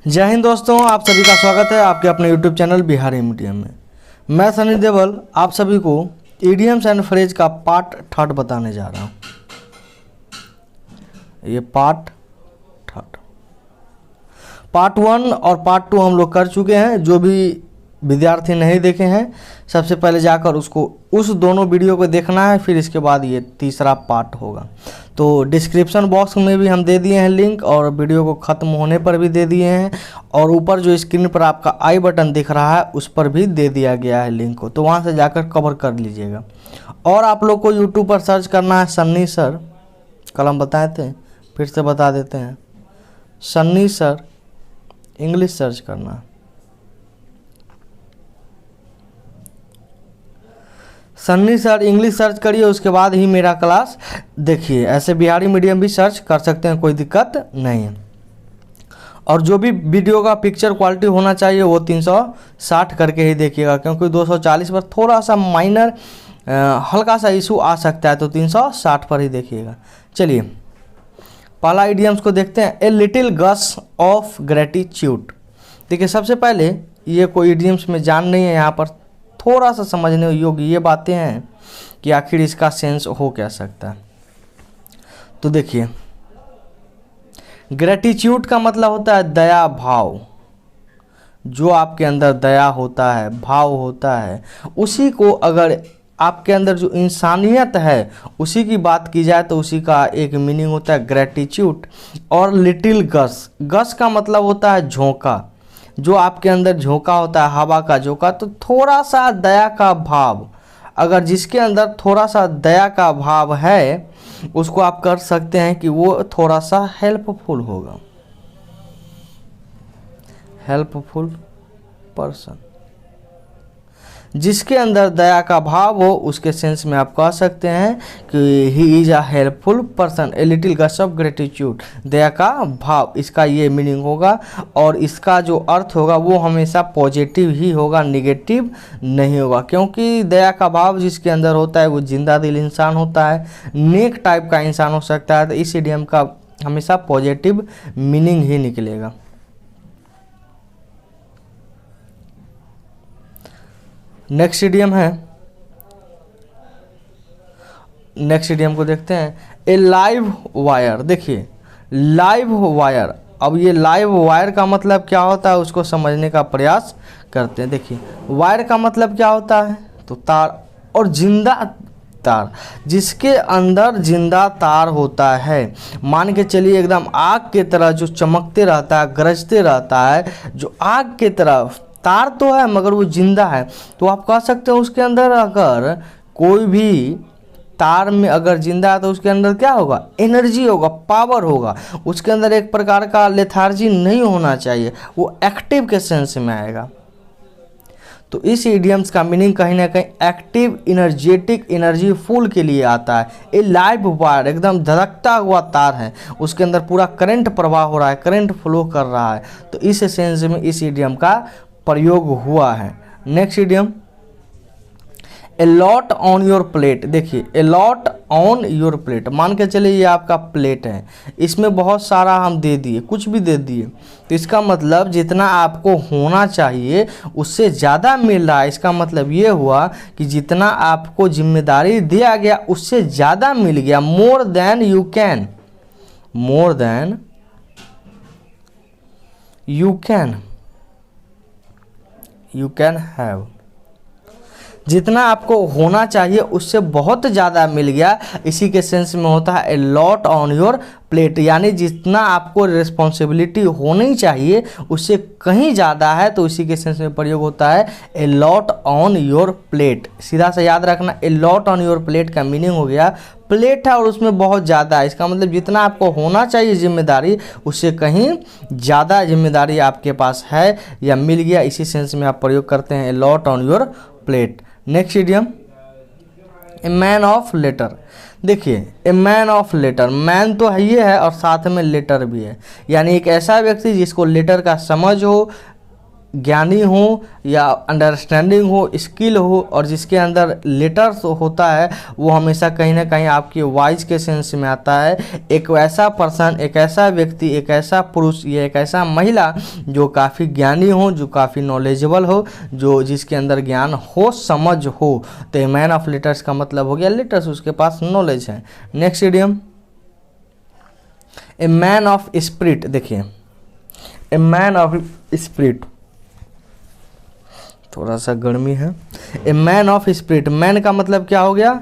जय हिंद दोस्तों, आप सभी का स्वागत है आपके अपने YouTube चैनल बिहारी मीडियम में। मैं सनी देवल आप सभी को इडियम्स एंड फ्रेज का पार्ट थर्ड बताने जा रहा हूँ। ये पार्ट वन और पार्ट टू हम लोग कर चुके हैं। जो भी विद्यार्थी नहीं देखे हैं सबसे पहले जाकर उस दोनों वीडियो को देखना है, फिर इसके बाद ये तीसरा पार्ट होगा। तो डिस्क्रिप्शन बॉक्स में भी हम दे दिए हैं लिंक, और वीडियो को ख़त्म होने पर भी दे दिए हैं, और ऊपर जो स्क्रीन पर आपका आई बटन दिख रहा है उस पर भी दे दिया गया है लिंक को, तो वहाँ से जाकर कवर कर लीजिएगा। और आप लोग को यूट्यूब पर सर्च करना है सन्नी सर, कल हम बताए थे फिर से बता देते हैं, सन्नी सर इंग्लिश सर्च करना है। सन्नी सर इंग्लिश सर्च करिए, उसके बाद ही मेरा क्लास देखिए। ऐसे बिहारी मीडियम भी सर्च कर सकते हैं, कोई दिक्कत नहीं है। और जो भी वीडियो का पिक्चर क्वालिटी होना चाहिए वो 360 करके ही देखिएगा, क्योंकि 240 पर थोड़ा सा माइनर हल्का सा इशू आ सकता है, तो 360 पर ही देखिएगा। चलिए पहला इडियम्स को देखते हैं। A little Gus of gratitude. देखिए सबसे पहले ये कोई इडियम्स में जान नहीं है, यहाँ पर थोड़ा सा समझने योग्य ये बातें हैं कि आखिर इसका सेंस हो क्या सकता है। तो देखिए ग्रेटिट्यूड का मतलब होता है दया भाव। जो आपके अंदर दया होता है, भाव होता है, उसी को अगर आपके अंदर जो इंसानियत है उसी की बात की जाए तो उसी का एक मीनिंग होता है ग्रेटिट्यूड। और लिटिल गस, गस का मतलब होता है झोंका। जो आपके अंदर झोंका होता है, हवा का झोंका, तो थोड़ा सा दया का भाव, अगर जिसके अंदर थोड़ा सा दया का भाव है उसको आप कर सकते हैं कि वो थोड़ा सा हेल्पफुल होगा, हेल्पफुल पर्सन। जिसके अंदर दया का भाव हो उसके सेंस में आप कह सकते हैं कि he is a helpful person. A little Gus of gratitude, दया का भाव, इसका ये मीनिंग होगा। और इसका जो अर्थ होगा वो हमेशा पॉजिटिव ही होगा, निगेटिव नहीं होगा, क्योंकि दया का भाव जिसके अंदर होता है वो जिंदा दिल इंसान होता है, नेक टाइप का इंसान हो सकता है। तो इस इडियम का हमेशा पॉजिटिव मीनिंग ही निकलेगा। नेक्स्ट इडियम है, नेक्स्ट इडियम को देखते हैं। ए लाइव वायर। देखिए लाइव वायर, अब ये लाइव वायर का मतलब क्या होता है उसको समझने का प्रयास करते हैं। देखिए वायर का मतलब क्या होता है, तो तार, और जिंदा तार, जिसके अंदर जिंदा तार होता है। मान के चलिए एकदम आग के तरह जो चमकते रहता है, गरजते रहता है, जो आग के तरह तार तो है मगर वो जिंदा है। तो आप कह सकते हो उसके अंदर अगर कोई भी तार में अगर जिंदा है तो उसके अंदर क्या होगा, एनर्जी होगा, पावर होगा। उसके अंदर एक प्रकार का लेथार्जी नहीं होना चाहिए, वो एक्टिव के सेंस में आएगा। तो इस इडियम्स का मीनिंग कहीं ना कहीं एक्टिव, इनर्जेटिक, एनर्जी फुल के लिए आता है। ये लाइव वायर एकदम धड़कता हुआ तार है, उसके अंदर पूरा करंट प्रवाह हो रहा है, करंट फ्लो कर रहा है। तो इस सेंस में इस इडियम का प्रयोग हुआ है। Next idiom, a lot on your plate. देखिए a lot on your plate, मान के चलिए ये आपका प्लेट है, इसमें बहुत सारा हम दे दिए, कुछ भी दे दिए, तो इसका मतलब जितना आपको होना चाहिए उससे ज़्यादा मिल रहा है। इसका मतलब ये हुआ कि जितना आपको जिम्मेदारी दिया गया उससे ज़्यादा मिल गया। More than you can, more than you can have, जितना आपको होना चाहिए उससे बहुत ज़्यादा मिल गया। इसी के सेंस में होता है ए लॉट ऑन योर प्लेट, यानी जितना आपको रिस्पॉन्सिबिलिटी होनी चाहिए उससे कहीं ज़्यादा है, तो इसी के सेंस में प्रयोग होता है ए लॉट ऑन योर प्लेट। सीधा सा याद रखना, ए लॉट ऑन योर प्लेट का मीनिंग हो गया प्लेट है और उसमें बहुत ज़्यादा है। इसका मतलब जितना आपको होना चाहिए जिम्मेदारी उससे कहीं ज़्यादा जिम्मेदारी आपके पास है या मिल गया, इसी सेंस में आप प्रयोग करते हैं a lot on your plate. Next idiom, a man of letter. देखिए a man of letter, man तो है ये है और साथ में लेटर भी है, यानी एक ऐसा व्यक्ति जिसको लेटर का समझ हो, ज्ञानी हो या अंडरस्टैंडिंग हो, स्किल हो, और जिसके अंदर लेटर्स होता है वो हमेशा कहीं ना कहीं आपके वाइज के सेंस में आता है। एक ऐसा पर्सन, एक ऐसा व्यक्ति, एक ऐसा पुरुष या एक ऐसा महिला जो काफ़ी ज्ञानी हो, जो काफ़ी नॉलेजेबल हो, जो जिसके अंदर ज्ञान हो, समझ हो। तो ए मैन ऑफ लेटर्स का मतलब हो गया लेटर्स, उसके पास नॉलेज है। Next idiom a man of spirit. देखिए ए मैन ऑफ स्पिरिट, थोड़ा सा गर्मी है। ए मैन ऑफ स्पिरिट, मैन का मतलब क्या हो गया?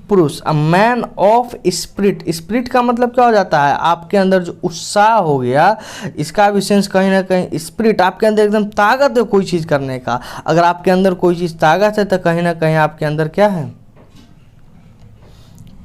पुरुष। A man of spirit, spirit का मतलब क्या हो जाता है? आपके अंदर जो उत्साह हो गया, इसका भी सेंस कहीं ना कहीं स्पिरिट, आपके अंदर एकदम ताकत है कोई चीज़ करने का। अगर आपके अंदर कोई चीज़ ताकत है तो कहीं ना कहीं आपके अंदर क्या है?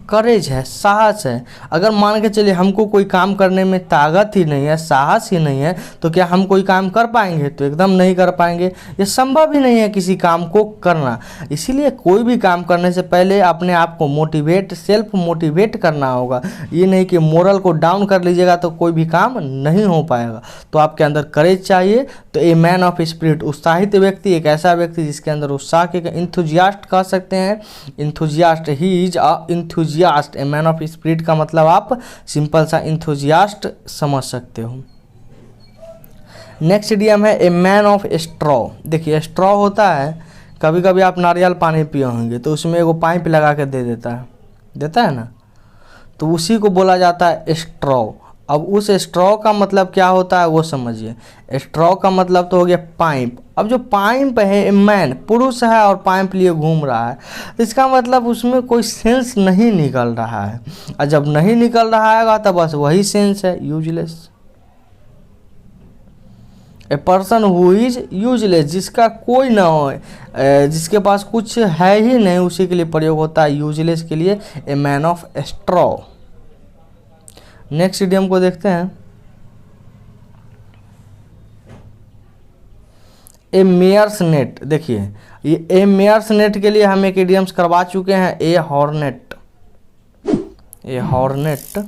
करेज है, साहस है। अगर मान के चलिए हमको कोई काम करने में ताकत ही नहीं है, साहस ही नहीं है, तो क्या हम कोई काम कर पाएंगे? तो एकदम नहीं कर पाएंगे। ये संभव ही नहीं है किसी काम को करना। इसीलिए कोई भी काम करने से पहले अपने आप को मोटिवेट, सेल्फ मोटिवेट करना होगा। ये नहीं कि मोरल को डाउन कर लीजिएगा तो कोई भी काम नहीं हो पाएगा। तो आपके अंदर करेज चाहिए। तो ए मैन ऑफ स्पिरिट, उत्साहित व्यक्ति, एक ऐसा व्यक्ति जिसके अंदर उत्साह के, इंथुजियास्ट कह सकते हैं, enthusiast, he is a enthusiast. A man of spirit का मतलब आप सिंपल सा इंथुजियास्ट समझ सकते हो। नेक्स्ट इडियम है ए मैन ऑफ स्ट्रॉ। देखिए स्ट्रॉ होता है, कभी कभी आप नारियल पानी पिए होंगे तो उसमें एगो पाइप लगा के देता है ना, तो उसी को बोला जाता है स्ट्रॉ। अब उस स्ट्रॉ का मतलब क्या होता है वो समझिए। स्ट्रॉ का मतलब तो हो गया पाइप। अब जो पाइप है, मैन पुरुष है और पाइप लिए घूम रहा है, तो इसका मतलब उसमें कोई सेंस नहीं निकल रहा है। और जब नहीं निकल रहा है तो बस वही सेंस है, useless. A person who is useless, जिसका कोई ना हो, जिसके पास कुछ है ही नहीं, उसी के लिए प्रयोग होता है यूजलेस के लिए ए man of straw. Next idiom को देखते हैं ए मेयर्स नेट। देखिए ये ए मेयर्स नेट के लिए हम एक इडियम्स करवा चुके हैं, ए हॉर्नेट, ए हॉर्नेट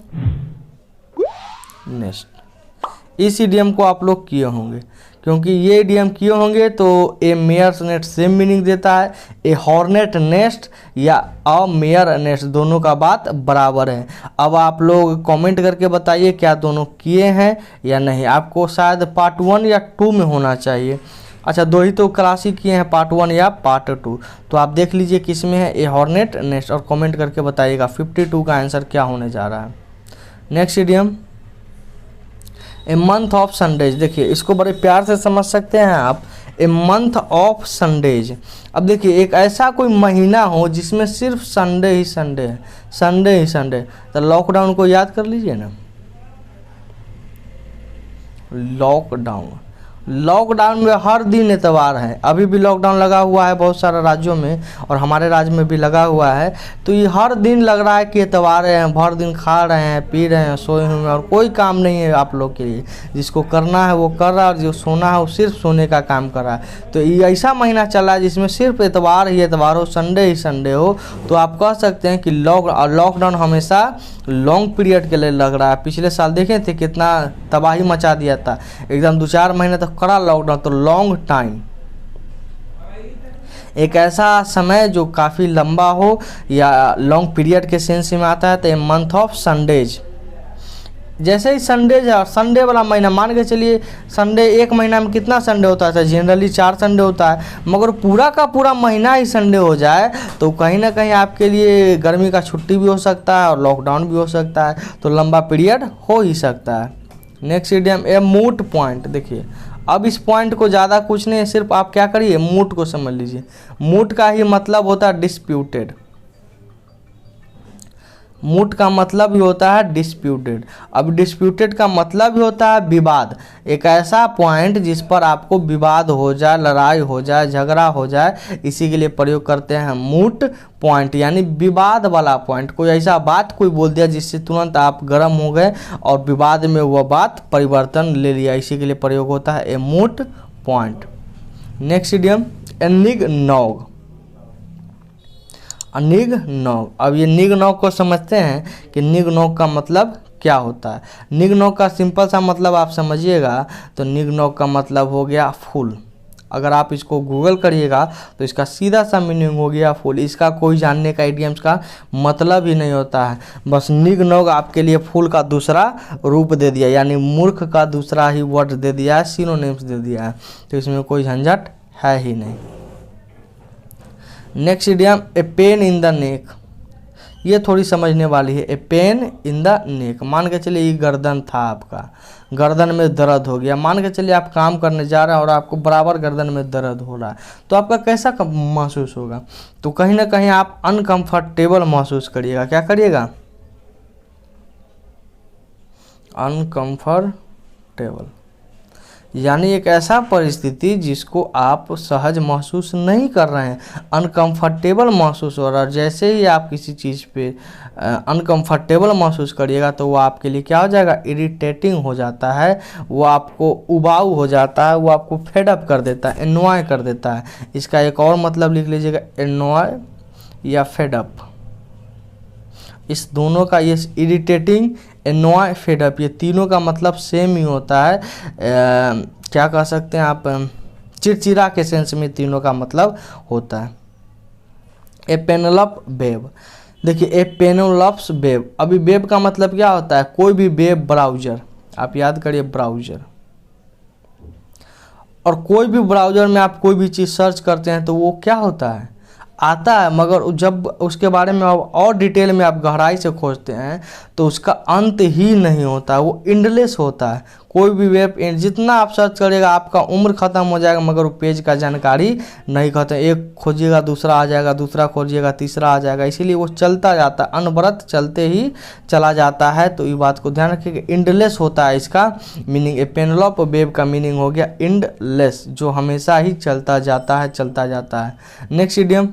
नेस्ट। इस इडियम को आप लोग किए होंगे, क्योंकि ये इडियम किए होंगे तो ए मेयर्स नेट सेम मीनिंग देता है। ए हॉर्नेट नेस्ट या अ मेयर नेस्ट, दोनों का बात बराबर है। अब आप लोग कमेंट करके बताइए क्या दोनों किए हैं या नहीं। आपको शायद पार्ट 1 या 2 में होना चाहिए। अच्छा, दो ही तो क्लास ही किए हैं, पार्ट 1 या पार्ट 2। तो आप देख लीजिए किस में है ए हॉर्नेट नेस्ट, और कमेंट करके बताइएगा 52 का आंसर क्या होने जा रहा है। Next idiom a month of Sundays. देखिए इसको बड़े प्यार से समझ सकते हैं आप, ए मंथ ऑफ संडेज। अब देखिए एक ऐसा कोई महीना हो जिसमें सिर्फ संडे ही संडे है, संडे ही संडे। तो लॉकडाउन को याद कर लीजिए ना, लॉकडाउन में हर दिन एतवार है। अभी भी लॉकडाउन लगा हुआ है बहुत सारे राज्यों में, और हमारे राज्य में भी लगा हुआ है। तो ये हर दिन लग रहा है कि एतवार है, भर दिन खा रहे हैं, पी रहे हैं, सोए हुए हैं, और कोई काम नहीं है आप लोग के लिए। जिसको करना है वो कर रहा है, और जो सोना है वो सिर्फ सोने का काम कर रहा है। तो ये ऐसा महीना चला है जिसमें सिर्फ एतवार ही एतवार हो, संडे ही संडे हो। तो आप कह सकते हैं कि लॉकडाउन हमेशा लॉन्ग पीरियड के लिए लग रहा है। पिछले साल देखे थे कितना तबाही मचा दिया था, एकदम 2-4 महीने तक कड़ा लॉकडाउन। तो लॉन्ग टाइम, एक ऐसा समय जो काफ़ी लंबा हो या लॉन्ग पीरियड के सेंस में आता है। तो ए मंथ ऑफ संडेज, जैसे ही संडेज है और संडे वाला महीना, मान के चलिए संडे, एक महीना में कितना संडे होता है? जनरली 4 संडे होता है, मगर पूरा का पूरा महीना ही संडे हो जाए तो कहीं ना कहीं आपके लिए गर्मी का छुट्टी भी हो सकता है और लॉकडाउन भी हो सकता है। तो लंबा पीरियड हो ही सकता है। नेक्स्ट इडियम ए मूट पॉइंट। देखिए अब इस पॉइंट को ज़्यादा कुछ नहीं, सिर्फ आप क्या करिए, मूट को समझ लीजिए। मूट का ही मतलब होता है डिस्प्यूटेड, मूट का मतलब भी होता है डिस्प्यूटेड। अब डिस्प्यूटेड का मतलब भी होता है विवाद, एक ऐसा पॉइंट जिस पर आपको विवाद हो जाए, लड़ाई हो जाए, झगड़ा हो जाए, इसी के लिए प्रयोग करते हैं मूट पॉइंट, यानी विवाद वाला पॉइंट। कोई ऐसा बात कोई बोल दिया जिससे तुरंत आप गर्म हो गए और विवाद में वह बात परिवर्तन ले लिया, इसी के लिए प्रयोग होता है ए मूट पॉइंट। नेक्स्ट इडियम ए निग नॉग, निग नॉग। अब ये निग नॉग को समझते हैं कि निग नॉग का मतलब क्या होता है। निग नॉग का सिंपल सा मतलब आप समझिएगा, तो निग नॉग का मतलब हो गया फूल। अगर आप इसको गूगल करिएगा तो इसका सीधा सा मीनिंग हो गया फूल। इसका कोई जानने का इडियम्स का मतलब ही नहीं होता है, बस निग नोग आपके लिए फूल का दूसरा रूप दे दिया, यानी मूर्ख का दूसरा ही वर्ड दे दिया है, सिनोनिम्स दे दिया है, तो इसमें कोई झंझट है ही नहीं। Next idiom A pain in the neck, ये थोड़ी समझने वाली है। ए पेन इन द नेक, मान के चलिए ये गर्दन था आपका, गर्दन में दर्द हो गया, मान के चलिए आप काम करने जा रहे हैं और आपको बराबर गर्दन में दर्द हो रहा है, तो आपका कैसा महसूस होगा? तो कहीं ना कहीं आप अनकंफर्टेबल महसूस करिएगा। क्या करिएगा? अनकंफर्टेबल, यानी एक ऐसा परिस्थिति जिसको आप सहज महसूस नहीं कर रहे हैं, अनकंफर्टेबल महसूस हो रहा है। जैसे ही आप किसी चीज़ पे अनकंफर्टेबल महसूस करिएगा तो वो आपके लिए क्या हो जाएगा? इरिटेटिंग हो जाता है, वो आपको उबाऊ हो जाता है, वो आपको फेडअप कर देता है, एनॉय कर देता है। इसका एक और मतलब लिख लीजिएगा, एनॉय या फेडअप। इस दोनों का, ये इरिटेटिंग, एनॉय, फेडअप, ये तीनों का मतलब सेम ही होता है। क्या कह सकते हैं आप? चिड़चिड़ा के सेंस में तीनों का मतलब होता है। ए पेनलप वेब, देखिए ए पेनोलप्स वेब, अभी वेब का मतलब क्या होता है? कोई भी वेब ब्राउज़र, आप याद करिए ब्राउज़र, और कोई भी ब्राउज़र में आप कोई भी चीज़ सर्च करते हैं तो वो क्या होता है? आता है, मगर जब उसके बारे में और डिटेल में आप गहराई से खोजते हैं तो उसका अंत ही नहीं होता, वो एंडलेस होता है। कोई भी वेब, जितना आप सर्च करिएगा आपका उम्र ख़त्म हो जाएगा, मगर वो पेज का जानकारी नहीं खत्म। एक खोजिएगा दूसरा आ जाएगा, दूसरा खोजिएगा तीसरा आ जाएगा, इसीलिए वो चलता जाता है, अनवरत चलते ही चला जाता है। तो ये बात को ध्यान रखिएगा, एंडलेस होता है इसका मीनिंग। ए पेनलप वेब का मीनिंग हो गया एंडलेस, जो हमेशा ही चलता जाता है, चलता जाता है। Next idiom,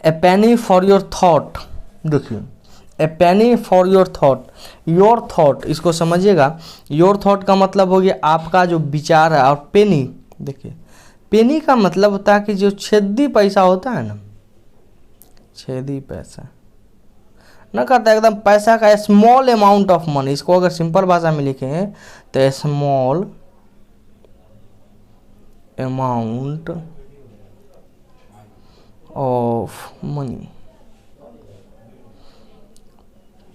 a penny for your thought, देखिए a penny for your thought, your thought, इसको समझिएगा। योर थॉट का मतलब हो गया आपका जो विचार है, और पेनी, देखिए पेनी का मतलब होता है कि जो छेदी पैसा होता है ना, छेदी पैसा ना करता है, एकदम पैसा का स्मॉल अमाउंट ऑफ मनी। इसको अगर सिंपल भाषा में लिखें तो स्मॉल अमाउंट ऑफ मनी,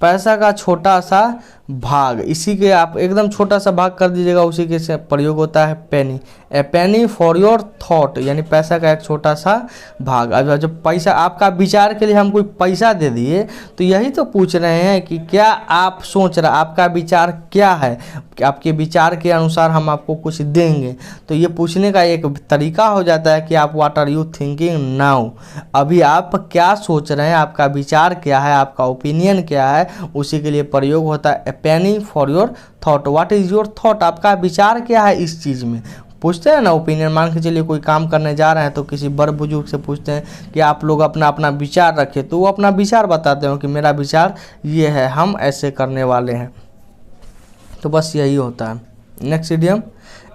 पैसा का छोटा सा भाग, इसी के आप एकदम छोटा सा भाग कर दीजिएगा, उसी के से प्रयोग होता है पेनी। ए पेनी फॉर योर थॉट, यानी पैसा का एक छोटा सा भाग। अब जब पैसा, आपका विचार के लिए हम कोई पैसा दे दिए तो यही तो पूछ रहे हैं कि क्या आप सोच रहे, आपका विचार क्या है, आपके विचार के अनुसार हम आपको कुछ देंगे। तो ये पूछने का एक तरीका हो जाता है कि आप what are you thinking now, अभी आप क्या सोच रहे हैं, आपका विचार क्या है, आपका ओपिनियन क्या है, उसी के लिए प्रयोग होता है पेनी for your thought. What is your thought, आपका विचार क्या है इस चीज़ में। पूछते हैं ना ओपिनियन, मान के चलिए कोई काम करने जा रहे हैं तो किसी बड़ बुजुर्ग से पूछते हैं कि आप लोग अपना अपना विचार रखें, तो वो अपना विचार बताते हैं कि मेरा विचार ये है, हम ऐसे करने वाले हैं। तो बस यही होता है। नेक्स्ट इडियम,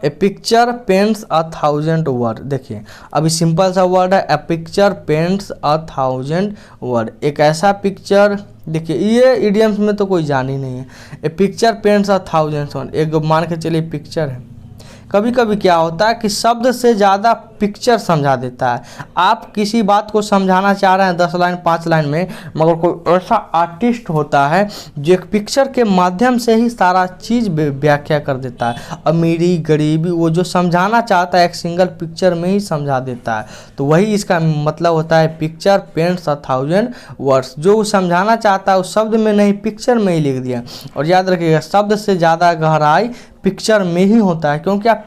ए पिक्चर पेंट्स 1000 वर्ड, देखिए अभी सिंपल सा वर्ड है, ए पिक्चर पेंट्स 1000 वर्ड, एक ऐसा पिक्चर, देखिए ये इडियम्स में तो कोई जान ही नहीं है। ए पिक्चर पेंट्स 1000 वर्ड, एक मान के चलिए पिक्चर है। कभी कभी क्या होता है कि शब्द से ज़्यादा पिक्चर समझा देता है। आप किसी बात को समझाना चाह रहे हैं 10 लाइन 5 लाइन में, मगर कोई ऐसा आर्टिस्ट होता है जो एक पिक्चर के माध्यम से ही सारा चीज़ व्याख्या कर देता है। अमीरी गरीबी, वो जो समझाना चाहता है एक सिंगल पिक्चर में ही समझा देता है। तो वही इसका मतलब होता है पिक्चर पेंट्स 1000 वर्ड्स, जो वो समझाना चाहता है उस शब्द में नहीं, पिक्चर में ही लिख दिया। और याद रखिएगा, शब्द से ज़्यादा गहराई पिक्चर में ही होता है, क्योंकि आप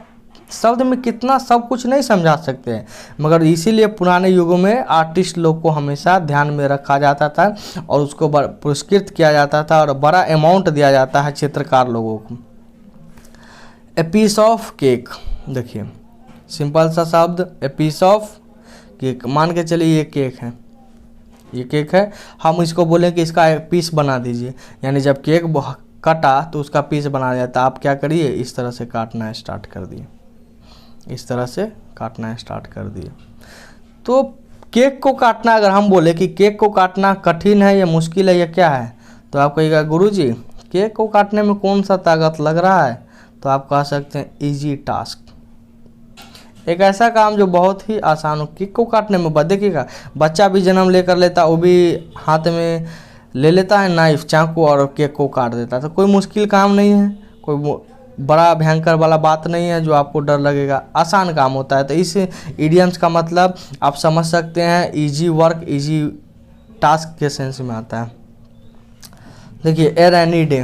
शब्द में कितना सब कुछ नहीं समझा सकते हैं। मगर इसीलिए पुराने युगों में आर्टिस्ट लोग को हमेशा ध्यान में रखा जाता था और उसको पुरस्कृत किया जाता था और बड़ा अमाउंट दिया जाता है चित्रकार लोगों को। ए पीस ऑफ केक, देखिए सिंपल सा शब्द, ए पीस ऑफ केक, मान के चलिए ये केक है, ये केक है, हम इसको बोलें कि इसका एक पीस बना दीजिए, यानी जब केक कटा तो उसका पीस बना जाता। आप क्या करिए, इस तरह से काटना स्टार्ट कर दिए, इस तरह से काटना स्टार्ट कर दिए। तो केक को काटना, अगर हम बोले कि केक को काटना कठिन है या मुश्किल है या क्या है, तो आप कहिएगा गुरुजी केक को काटने में कौन सा ताकत लग रहा है, तो आप कह सकते हैं इजी टास्क। एक ऐसा काम जो बहुत ही आसान हो, केक को काटने में। देखिएगा बच्चा भी जन्म लेकर लेता, वो भी हाथ में ले लेता है नाइफ चाकू और केक को काट देता है। तो कोई मुश्किल काम नहीं है, कोई बड़ा भयंकर वाला बात नहीं है जो आपको डर लगेगा, आसान काम होता है। तो इस इडियम्स का मतलब आप समझ सकते हैं, इजी वर्क इजी टास्क के सेंस में आता है। देखिए ए रेनी डे,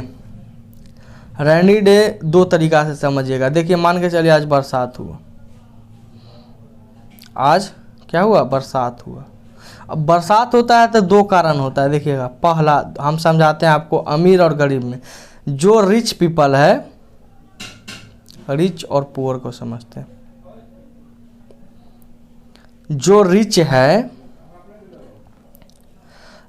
रेनी डे दो तरीका से समझिएगा। देखिए मान के चलिए आज बरसात हुआ, आज क्या हुआ, बरसात हुआ। अब बरसात होता है तो दो कारण होता है। देखिएगा पहला हम समझाते हैं आपको अमीर और गरीब में। जो रिच पीपल है, रिच और पुअर को समझते हैं। जो रिच है,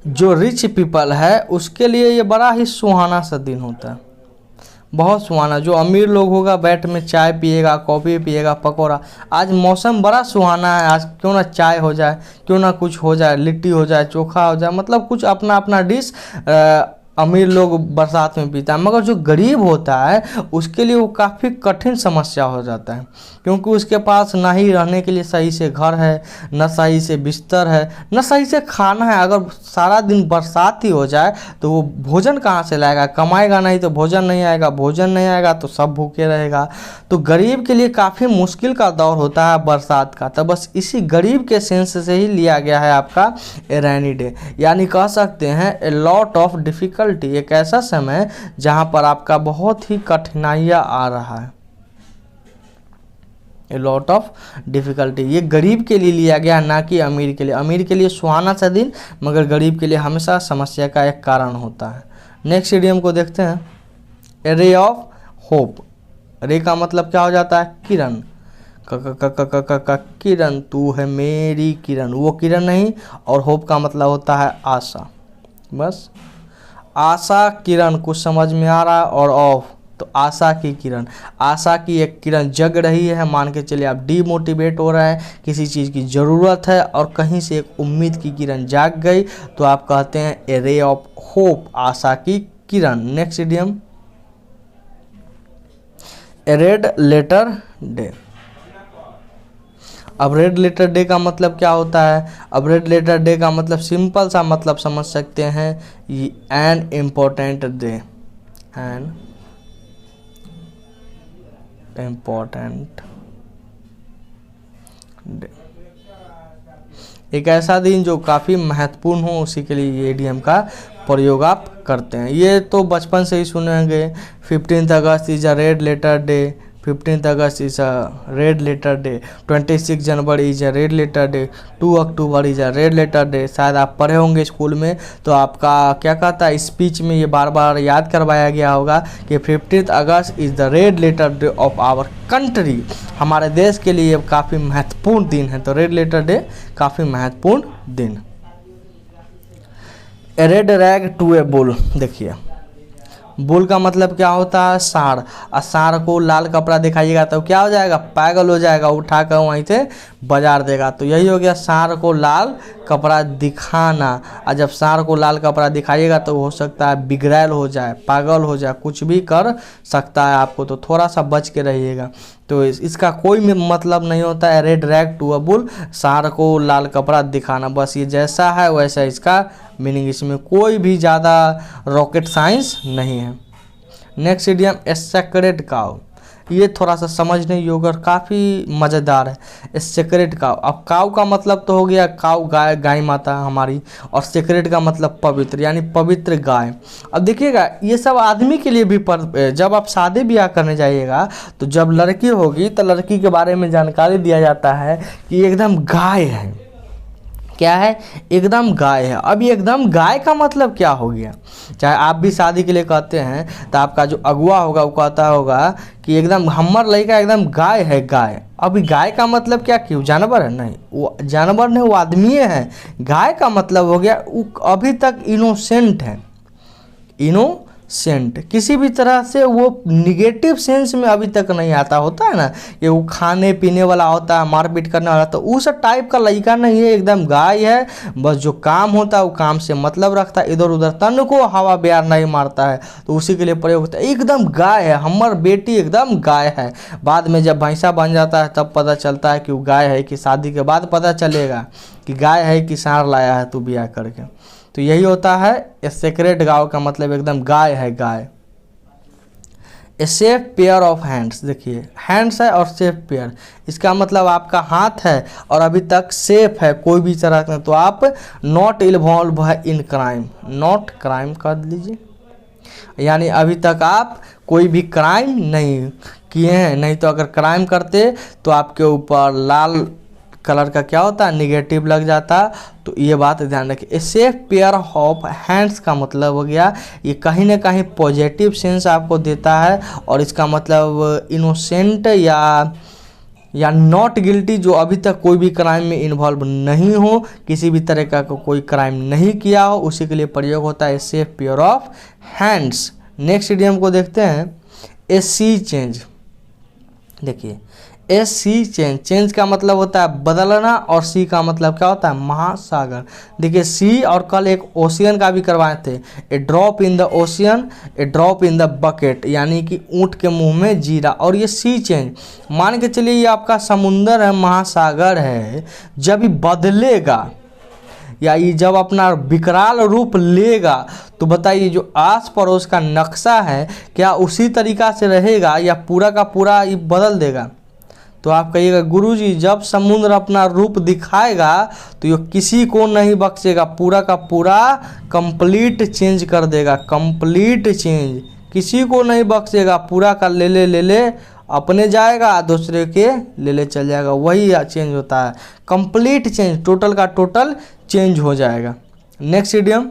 जो रिच पीपल है उसके लिए ये बड़ा ही सुहाना सा दिन होता है, बहुत सुहाना। जो अमीर लोग होगा बैठ में चाय पिएगा, कॉफ़ी पिएगा, पकौड़ा। आज मौसम बड़ा सुहाना है, आज क्यों ना चाय हो जाए, क्यों ना कुछ हो जाए, लिट्टी हो जाए, चोखा हो जाए, मतलब कुछ अपना अपना डिश अमीर लोग बरसात में पीता है। मगर जो गरीब होता है उसके लिए वो काफ़ी कठिन समस्या हो जाता है, क्योंकि उसके पास ना ही रहने के लिए सही से घर है, न सही से बिस्तर है, न सही से खाना है। अगर सारा दिन बरसात ही हो जाए तो वो भोजन कहाँ से लाएगा, कमाएगा नहीं तो भोजन नहीं आएगा, भोजन नहीं आएगा तो सब भूखे रहेगा। तो गरीब के लिए काफ़ी मुश्किल का दौर होता है बरसात का। तो बस इसी गरीब के सेंस से ही लिया गया है आपका ए रेनी डे, यानी कह सकते हैं ए लॉट ऑफ डिफिकल्ट, एक ऐसा समय जहां पर आपका बहुत ही कठिनाइयां आ रहा है। ए लॉट ऑफ डिफिकल्टी, ये गरीब के लिए लिया गया, ना कि अमीर के लिए। अमीर के लिए सुहाना सा दिन, मगर गरीब के लिए हमेशा समस्या का एक कारण होता है। नेक्स्ट इडियम को देखते हैं, ए रे ऑफ होप। रे का मतलब क्या हो जाता है, किरण। किरण, तू है मेरी किरण, वो किरण नहीं। और होप का मतलब होता है आशा। बस आशा किरण कुछ समझ में आ रहा है, और ऑफ तो आशा की किरण, आशा की एक किरण जग रही है। मान के चलिए आप डीमोटिवेट हो रहे हैं, किसी चीज़ की ज़रूरत है और कहीं से एक उम्मीद की किरण जाग गई, तो आप कहते हैं ए रे ऑफ होप, आशा की किरण। नेक्स्ट इडियम, ए रेड लेटर डे। अब रेड लेटर डे का मतलब क्या होता है? अब रेड लेटर डे का मतलब सिंपल सा मतलब समझ सकते हैं, an important day, an important day, एक ऐसा दिन जो काफ़ी महत्वपूर्ण हो, उसी के लिए ये इडियम का प्रयोग आप करते हैं। ये तो बचपन से ही सुनेंगे, 15 August is a red letter day, 15 August is a red letter day, 26 January is a red letter day, 2 October is a red letter day. शायद आप पढ़े होंगे स्कूल में, तो आपका क्या कहता है, स्पीच में ये बार बार याद करवाया गया होगा कि 15 August is the red letter day of our country, हमारे देश के लिए काफ़ी महत्वपूर्ण दिन है। तो रेड लेटर डे काफ़ी महत्वपूर्ण दिन। A red rag to a bull, देखिए बुल का मतलब क्या होता है, सांड। और सांड को लाल कपड़ा दिखाइएगा तो क्या हो जाएगा, पागल हो जाएगा, उठाकर वहीं से बाजार देगा। तो यही हो गया सांड को लाल कपड़ा दिखाना। और जब सांड को लाल कपड़ा दिखाइएगा तो हो सकता है बिगड़ैल हो जाए, पागल हो जाए, कुछ भी कर सकता है आपको, तो थोड़ा सा बच के रहिएगा। तो इसका कोई मतलब नहीं होता है red rag to a bull, सांड को लाल कपड़ा दिखाना। बस ये जैसा है वैसा इसका मीनिंग, इसमें कोई भी ज़्यादा रॉकेट साइंस नहीं है। नेक्स्ट इडियम, ए सेक्रेड काउ। ये थोड़ा सा समझने योग्य और काफ़ी मज़ेदार है, ए सेक्रेड काउ। अब काउ का मतलब तो हो गया काउ, गाय, गाय माता हमारी, और सेक्रेड का मतलब पवित्र, यानी पवित्र गाय। अब देखिएगा ये सब आदमी के लिए भी जब आप शादी ब्याह करने जाइएगा तो जब लड़की होगी तो लड़की के बारे में जानकारी दिया जाता है कि एकदम गाय है। क्या है, एकदम गाय है। अब ये एकदम गाय का मतलब क्या हो गया? चाहे आप भी शादी के लिए कहते हैं तो आपका जो अगुआ होगा वो कहता होगा कि एकदम हमर लड़का एकदम गाय है, गाय। अभी गाय का मतलब क्या, क्यों जानवर है? नहीं, वो जानवर नहीं, वो आदमी है। गाय का मतलब हो गया वो अभी तक इनोसेंट है, सेंट, किसी भी तरह से वो निगेटिव सेंस में अभी तक नहीं आता होता है ना, ये वो खाने पीने वाला होता है, मारपीट करने वाला, तो उस टाइप का लड़का नहीं है, एकदम गाय है। बस जो काम होता है वो काम से मतलब रखता है, इधर उधर तन को हवा बयार नहीं मारता है, तो उसी के लिए प्रयोग होता है। एकदम गाय है, हमर बेटी एकदम गाय है। बाद में जब भैंसा बन जाता है तब पता चलता है कि वो गाय है, कि शादी के बाद पता चलेगा कि गाय है कि सांड लाया है तू ब्याह करके। तो यही होता है ए सेक्रेट गाँव का मतलब एकदम गाय है, गाय। A safe pair of hands, देखिए हैंड्स है और सेफ पेयर, इसका मतलब आपका हाथ है और अभी तक सेफ है कोई भी तरह का, तो आप नॉट इन्वॉल्व है इन क्राइम, नॉट क्राइम कर लीजिए, यानी अभी तक आप कोई भी क्राइम नहीं किए हैं। नहीं तो अगर क्राइम करते तो आपके ऊपर लाल कलर का क्या होता है, निगेटिव लग जाता। तो ये बात ध्यान रखिए। ए सेफ पेयर ऑफ हैंड्स का मतलब हो गया ये कहीं ना कहीं पॉजिटिव सेंस आपको देता है, और इसका मतलब इनोसेंट या नॉट गिल्टी, जो अभी तक कोई भी क्राइम में इन्वॉल्व नहीं हो, किसी भी तरह का कोई क्राइम नहीं किया हो, उसी के लिए प्रयोग होता है safe pair of hands. Next idiom को देखते हैं, ए सी चेंज। देखिए ए सी चेंज, चेंज का मतलब होता है बदलना, और सी का मतलब क्या होता है, महासागर। देखिए सी और कल एक ओशियन का भी करवाए थे, a drop in the ocean, a drop in the bucket, यानी कि ऊँट के मुंह में जीरा। और ये सी चेंज मान के चलिए ये आपका समुंदर है, महासागर है, जब ये बदलेगा या ये जब अपना विकराल रूप लेगा तो बताइए जो आस पड़ोस का नक्शा है क्या उसी तरीका से रहेगा या पूरा का पूरा ये बदल देगा। तो आप कहिएगा गुरुजी जब समुद्र अपना रूप दिखाएगा तो ये किसी को नहीं बख्शेगा, पूरा का पूरा कंप्लीट चेंज कर देगा, कंप्लीट चेंज, किसी को नहीं बख्शेगा, पूरा का ले ले अपने जाएगा, दूसरे के ले चल जाएगा, वही चेंज होता है, कंप्लीट चेंज, टोटल का टोटल चेंज हो जाएगा। Next idiom,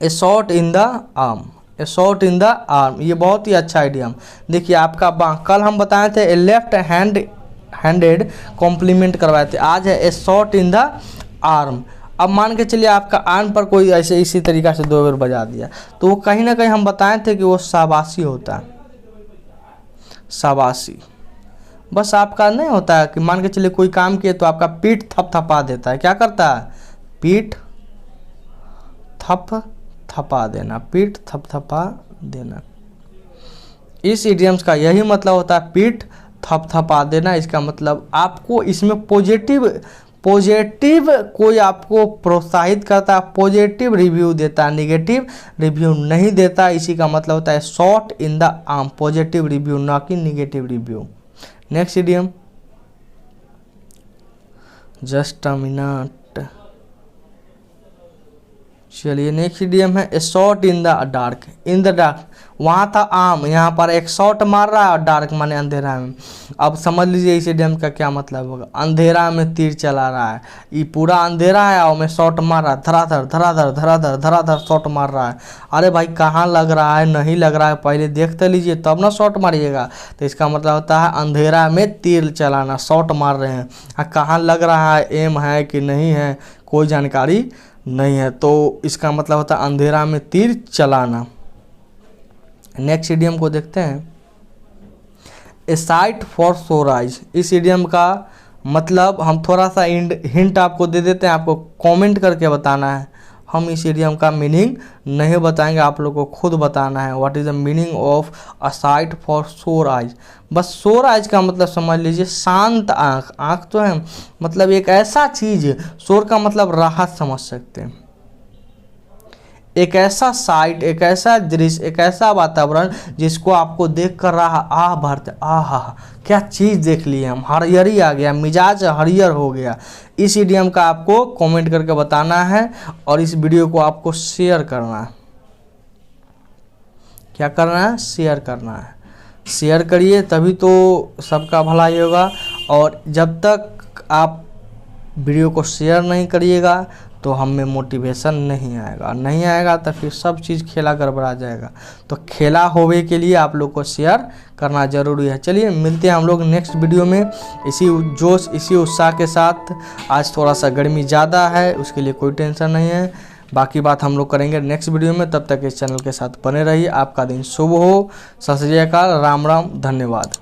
A shot in the arm, A shot in the arm, ये बहुत ही अच्छा आइडियम। देखिए आपका बाँ, कल हम बताए थे ए लेफ्ट हैंडेड कॉम्प्लीमेंट करवाए थे, आज है a shot in the arm. अब मान के चलिए आपका आर्म पर कोई ऐसे इसी तरीका से 2 बार बजा दिया, तो वो कहीं ना कहीं हम बताए थे कि वो शाबाशी होता है, शाबाशी। बस आपका नहीं होता है कि मान के चलिए कोई काम किए तो आपका पीठ थपथपा देता है, क्या करता है, पीठ थपथपा देना, पीठ थपथपा देना। इस इडियम्स का यही मतलब होता है, पीठ थपथपा देना। इसका मतलब आपको इसमें पॉजिटिव कोई आपको प्रोत्साहित करता है, पॉजिटिव रिव्यू देता है, नेगेटिव रिव्यू नहीं देता। इसी का मतलब होता है shot in the arm, positive review ना कि negative review. Next idiom, just a minute, चलिए नेक्स्ट इडियम है a shot in the dark, in the dark, वहाँ था आम, यहाँ पर एक शॉट मार रहा है और डार्क माने अंधेरा में। अब समझ लीजिए इस इडियम का क्या मतलब होगा, अंधेरा में तीर चला रहा है, ये पूरा अंधेरा है और मैं शॉट मार रहा है, धराधर धराधर धराधर धराधर शॉट मार रहा है। अरे भाई कहाँ लग रहा है, नहीं लग रहा है, पहले देखते लीजिए तब ना शॉट मारिएगा। तो इसका मतलब होता है अंधेरा में तीर चलाना, शॉट मार रहे हैं, कहाँ लग रहा है, एम है कि नहीं है कोई जानकारी नहीं है, तो इसका मतलब होता है अंधेरा में तीर चलाना। नेक्स्ट इडियम को देखते हैं, ए साइट फॉर सोर आइज। इस इडियम का मतलब हम थोड़ा सा हिंट आपको दे देते हैं, आपको कमेंट करके बताना है। हम इस इडियम का मीनिंग नहीं बताएंगे, आप लोगों को खुद बताना है what is the meaning of a site for सोर आइज। बस सोर आइज का मतलब समझ लीजिए शांत आँख, आँख तो है मतलब एक ऐसा चीज़, सोर का मतलब राहत समझ सकते हैं, एक ऐसा साइट, एक ऐसा दृश्य, एक ऐसा वातावरण जिसको आपको देख कर रहा आह भरते, आह क्या चीज़ देख ली हम, हरियरी आ गया, मिजाज हरियर हो गया। इस इडियम का आपको कमेंट करके बताना है और इस वीडियो को आपको शेयर करना है। क्या करना है, शेयर करना है, शेयर करिए तभी तो सबका भलाई होगा। और जब तक आप वीडियो को शेयर नहीं करिएगा तो हम में मोटिवेशन नहीं आएगा, नहीं आएगा तो फिर सब चीज़ खेला गड़बड़ा जाएगा। तो खेला होवे के लिए आप लोग को शेयर करना ज़रूरी है। चलिए मिलते हैं हम लोग नेक्स्ट वीडियो में इसी जोश इसी उत्साह के साथ। आज थोड़ा सा गर्मी ज़्यादा है, उसके लिए कोई टेंशन नहीं है, बाकी बात हम लोग करेंगे नेक्स्ट वीडियो में। तब तक इस चैनल के साथ बने रहिए। आपका दिन शुभ हो। सत श्री अकाल, राम राम, धन्यवाद।